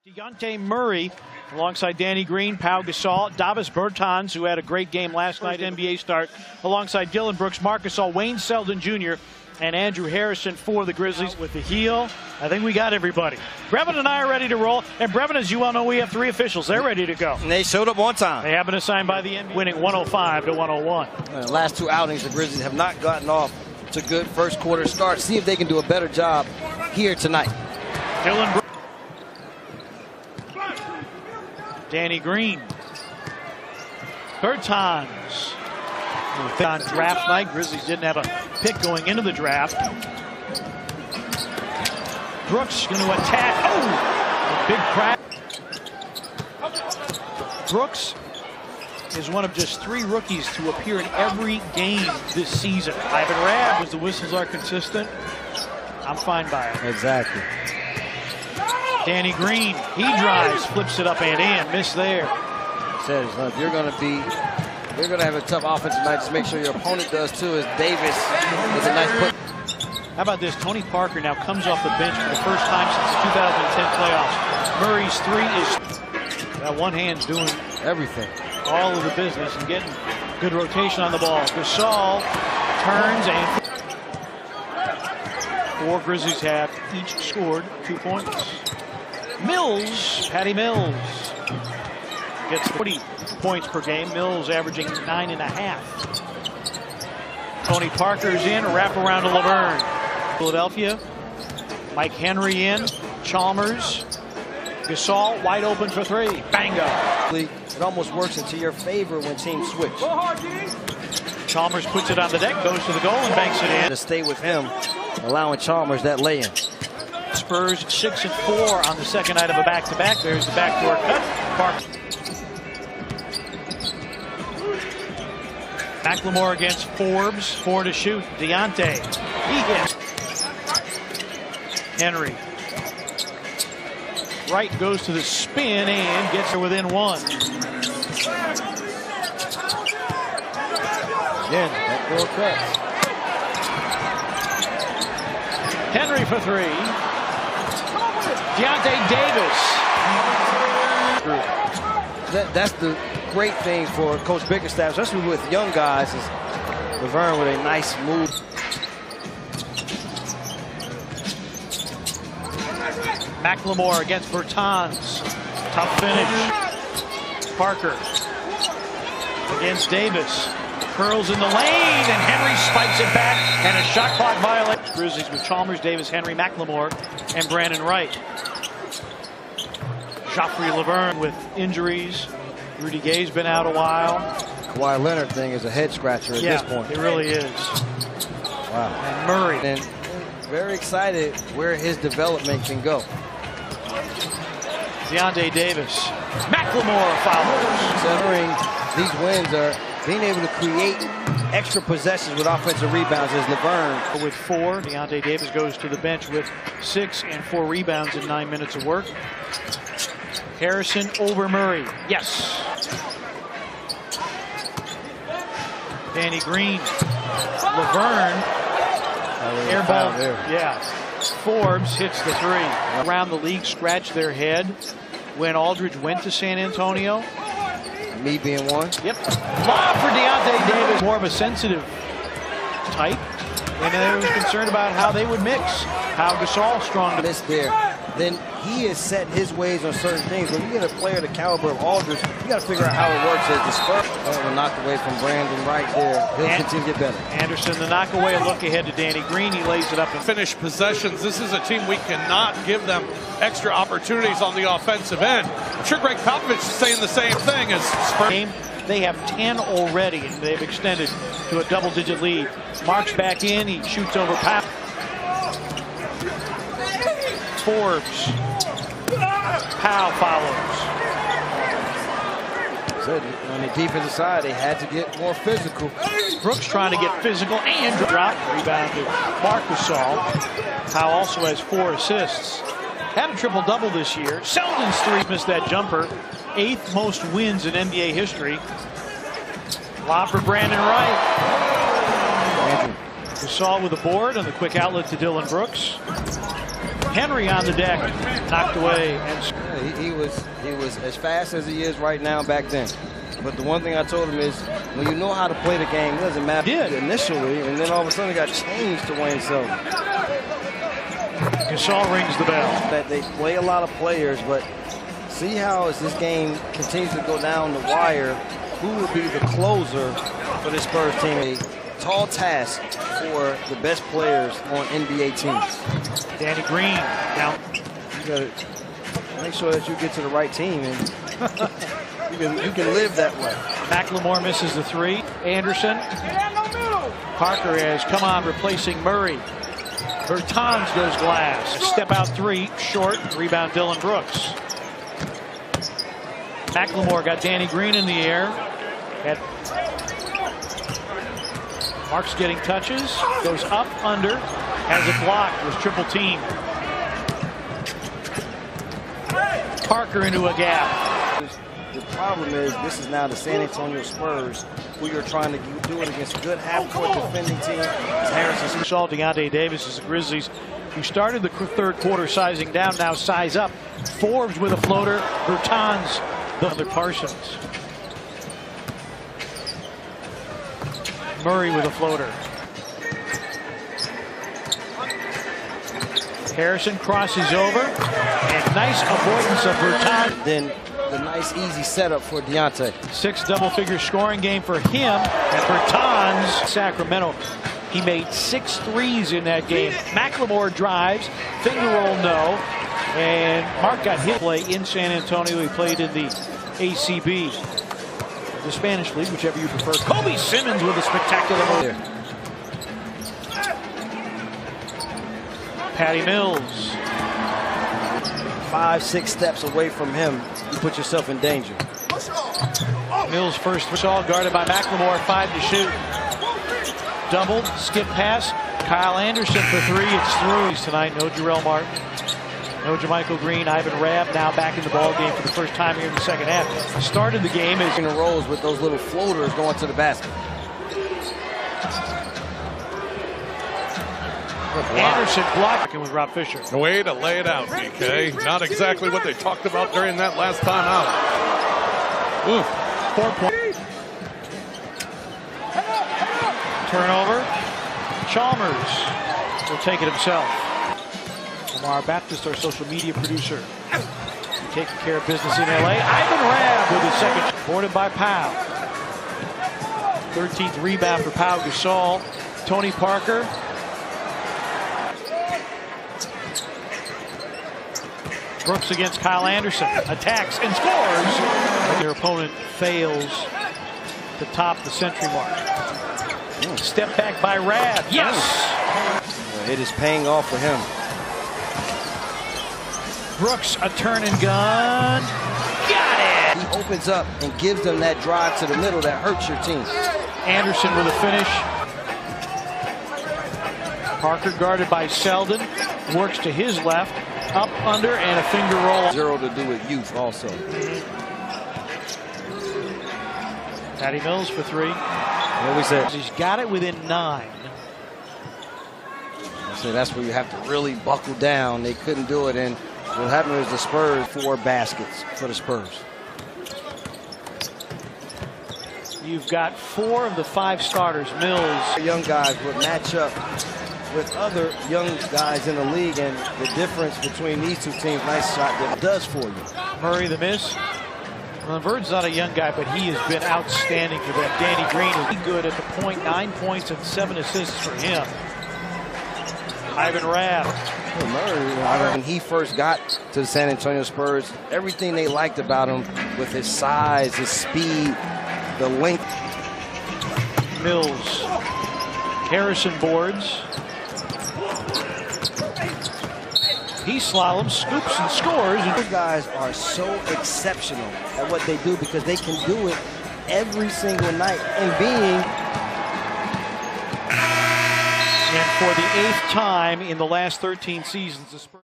Dejounte Murray alongside Danny Green, Pau Gasol, Davis Bertans, who had a great game last night, NBA start, alongside Dillon Brooks, Marc Gasol, Wayne Selden Jr., and Andrew Harrison for the Grizzlies. With the heel, I think we got everybody. Brevin and I are ready to roll. And Brevin, as you well know, we have three officials. They're ready to go. And they showed up on time. They have been assigned by the NBA, winning 105-101. Last two outings, the Grizzlies have not gotten off to good first quarter start. See if they can do a better job here tonight. Dillon Brooks. Danny Green. Bertans. On draft night, Grizzlies didn't have a pick going into the draft. Brooks going to attack. Oh! A big crack. Brooks is one of just three rookies to appear in every game this season. Ivan Rabb, as the whistles are consistent, I'm fine by it. Exactly. Danny Green, he drives, flips it up and in, missed there. Says, if you're going to have a tough offense tonight, just make sure your opponent does too. As Davis with a nice put. How about this? Tony Parker now comes off the bench for the first time since the 2010 playoffs. Murray's three is that one hand's doing everything, all of the business, and getting good rotation on the ball. Gasol turns and four Grizzlies have each scored 2 points. Mills, Patty Mills, gets 40 points per game. Mills averaging 9.5. Tony Parker's in, wrap around to Laverne. Philadelphia, Mike Henry in, Chalmers, Gasol wide open for three. Bango. It almost works into your favor when teams switch. Chalmers puts it on the deck, goes to the goal and banks it in. To stay with him, allowing Chalmers that lay-in. Spurs 6-4 on the second night of a back-to-back. There's the backdoor cut. Parker. McLemore against Forbes, 4 to shoot. Dejounte, he hits. Henry. Wright goes to the spin and gets her within one. Again, backdoor cuts. Henry for three. Dejounte Davis. That's the great thing for Coach Bickerstaff, especially with young guys, is Laverne with a nice move. McLemore against Bertans. Tough finish. Parker against Davis. Curls in the lane, and Henry spikes it back, and a shot clock violation. Grizzlies with Chalmers, Davis, Henry, McLemore, and Brandon Wright. Joffrey Laverne with injuries. Rudy Gay's been out a while. Kawhi Leonard thing is a head scratcher at this point. It really is. Wow. And Murray. And very excited where his development can go. Dejounte Davis. McLemore fouls. Centering these wins are being able to create extra possessions with offensive rebounds as Laverne. With 4, Dejounte Davis goes to the bench with 6 and 4 rebounds in 9 minutes of work. Harrison over Murray. Yes. Danny Green. Laverne. Airball. Yeah. Forbes hits the three. Around the league scratched their head when Aldridge went to San Antonio. Me being one. Yep. Lob for Dejounte Davis. More of a sensitive type. And they were concerned about how they would mix. Pau Gasol strong to this there. Then he has set his ways on certain things. When you get a player the caliber of Aldridge, you got to figure out how it works as the Spurs. Knocked away from Brandon right there. He'll continue to get better. Anderson, the knock away, a look ahead to Danny Green. He lays it up and finish possessions. This is a team we cannot give them extra opportunities on the offensive end. I'm sure Greg Popovich is saying the same thing as Spurs. They have 10 already, and they've extended to a double-digit lead. Marks back in. He shoots over Pau. Forbes. Pau follows. On the defensive side, they had to get more physical. Brooks trying to get physical and drop. Rebound to Marc Gasol. Pau also has 4 assists. Had a triple-double this year. Selden's three missed that jumper. 8th most wins in NBA history. Lob for Brandon Wright. Gasol with a board on the quick outlet to Dillon Brooks. Henry on the deck, knocked away. And he was as fast as he is right now back then. But the one thing I told him is, when you know how to play the game, it doesn't matter. He did initially, and then all of a sudden it got changed to Wayne Selden. Gasol rings the bell. That they play a lot of players, but see how as this game continues to go down the wire, who will be the closer for this Spurs team? A tall task for the best players on NBA teams. Danny Green down. You got to make sure that you get to the right team, and you can live that way. McLemore misses the three. Anderson. Parker has come on, replacing Murray. Bertans goes glass. Step out three, short. Rebound Dylan Brooks. McLemore got Danny Green in the air. Mark's getting touches. Goes up, under. Has it blocked. Was triple teamed. Parker into a gap. The problem is, this is now the San Antonio Spurs, who you're trying to do it against a good half-court defending team. Harrison. Saw Deontay Davis as the Grizzlies, who started the third quarter sizing down, now size up. Forbes with a floater. Bertans, the other Parsons. Murray with a floater. Harrison crosses over, and nice avoidance of Bertans. Then the nice easy setup for Deontay. 6 double-figure scoring game for him, and Bertans. Sacramento, he made 6 threes in that game. McLemore drives, finger roll no, and Mark got hit play in San Antonio. He played in the ACB, the Spanish League, whichever you prefer. Kobe Simmons with a spectacular move. Patty Mills. 5-6 steps away from him, you put yourself in danger. Mills first all guarded by McLemore, 5 to shoot. Doubled, skip pass. Kyle Anderson for 3. It's through tonight. No Jarrell Martin. No JaMychal Green. Ivan Rabb now back in the ball game for the first time here in the second half. Started the game as in rows with those little floaters going to the basket. Anderson blocking with Rob Fisher. The way to lay it out, BK. Not exactly what they talked about during that last time out. Oof. 4 points. Turnover. Chalmers will take it himself. Lamar Baptist, our social media producer, taking care of business in LA. Ivan Rabb with his second, boarded by Powell. 13th rebound for Pau Gasol. Tony Parker. Brooks against Kyle Anderson. Attacks and scores. Their opponent fails to top the century mark. Step back by Rabb. Yes! It is paying off for him. Brooks, a turn and gun. Got it! He opens up and gives them that drive to the middle that hurts your team. Anderson with a finish. Parker guarded by Selden. Works to his left. Up, under, and a finger roll. 0 to do with youth also. Patty Mills for 3. What we said. He's got it within 9. I say that's where you have to really buckle down. They couldn't do it, and what happened was the Spurs 4 baskets for the Spurs. You've got 4 of the 5 starters. Mills. Young guys would match up with other young guys in the league, and the difference between these two teams, nice shot that it does for you. Murray the miss. Well, Verd's not a young guy, but he has been outstanding for them. Danny Green is good at the point. 9 points and 7 assists for him. Ivan Rabb. Murray, when he first got to the San Antonio Spurs, everything they liked about him with his size, his speed, the length. Mills. Harrison boards. He slaloms, scoops, and scores. These guys are so exceptional at what they do because they can do it every single night. And for the 8th time in the last 13 seasons, the Spurs